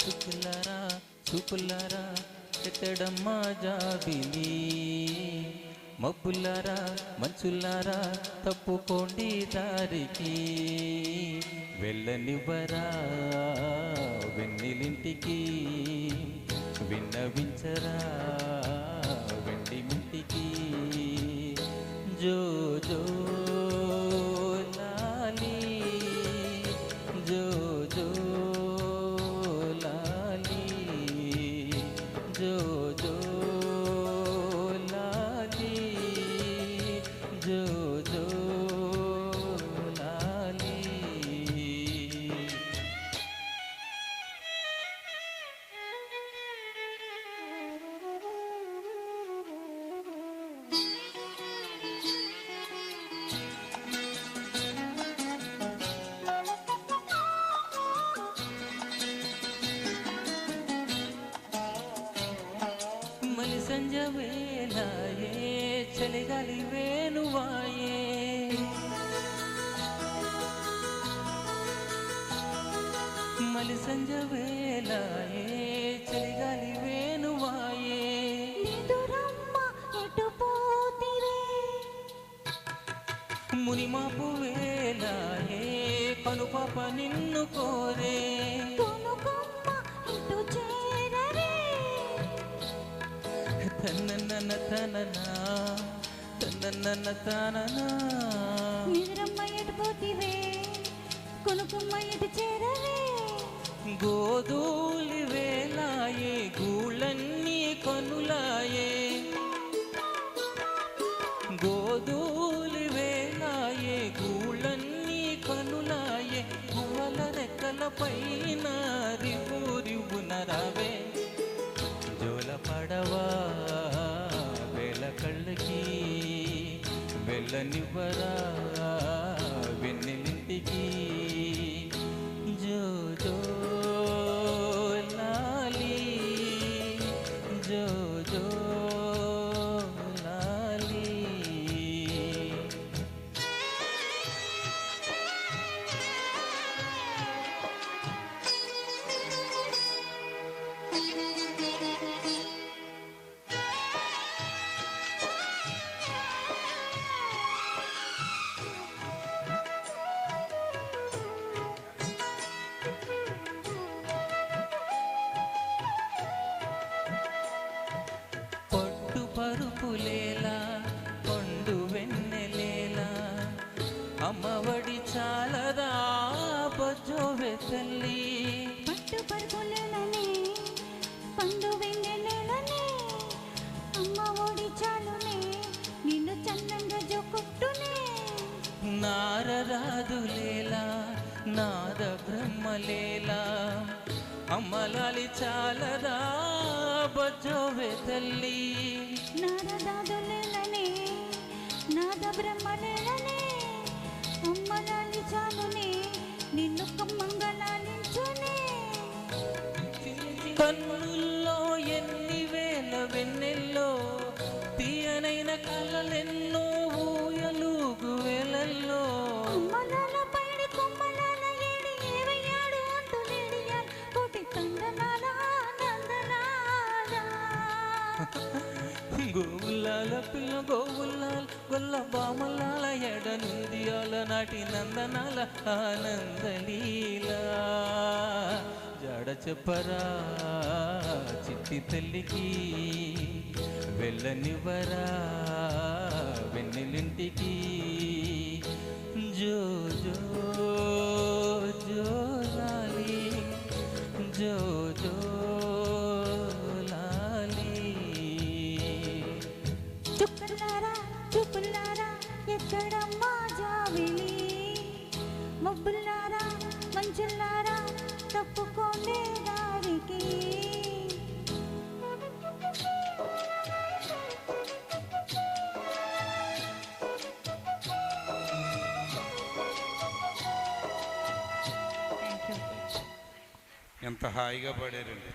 చుక్కులారా చూపులారా ఎక్కడమ్మా జాబిలి, మబ్బులారా మంచులారా తప్పుకోండి దారికి, వెళ్ళనివ్వరా వెన్నెలింటికి, విన్నవించరా వెండి మింటికి. జో జో లాలి, జో జో లాలి, జో జో లాలి, జో జో లాలి. మలి సంజ వేళాయే చలిగాలి వేణువాయే, మలి సంజ వేళాయే చలిగాలి వేణువాయే. మునిమాపు వేళాయే కనుపాప నిన్ను కోరే, తనన తననా తనన తననా. నిద్రమ్మ ఎటు పోతివే కొనుకుమ్మ ఎటు చేరవే, గోధూలి వేలాయే గూళ్ళన్నీ కనులాయే, గోధూలి వేలాయే గూళ్ళన్నీ కనులాయే. గువ్వల రెక్కల పైన రివ్వు రివ్వున రావే, జోల పడవా వేళ కళ్ళకి, వెళ్ళనివ్వరా వెన్నెలింటికి. జో జో లాలి, జో జో లాలి. పొట్టు పరుపులేలా కొండు వెన్నెలేలా, అమ్మఒడి చాలదా బొజ్జోవె తల్లి. పట్టు పరుపులనే పండు వెన్నెలనే, అమ్మ ఒడి చాలునే నిన్ను చందంగా జోకొట్టునే. నారరాదులేలా నాద బ్రహ్మలేలా, అమ్మలాలి చాలదా బొజ్జోవె తల్లి. నారదాదులనే నాద బ్రహ్మలేలనే, అమ్మలాలి చాలునే నిన్ను కమ్మంగా లాలించునే. కన్నుల్లో ఎన్ని వేల వెన్నెల్లో, తీయనైన కలలెన్నో ఊయలుగు వేలల్లో. అమ్మలాల పైడి కొమ్మలాల ఏడి ఏవయ్యాడు అంటూ లేడియాల్ కోటి తందనాల నందనాల. గోవులాల పిల్ల గోవులాల్ గొల్ల బామలాల ఎడనుందియాల నాటి నందనాల ఆనందలీలా. జాడ చెప్పరా చిట్టి తల్లికి, వెళ్ళనివ్వరా వెన్నెలింటికి. జో జో జో లాలి, జో జో లాలి. చుక్కలారా చూపులారా ఎక్కడమ్మా జావిలి, మబ్బులారా మంచులారా తప్పుకోండి దారికి. ఎంత హాయిగా పడారండి.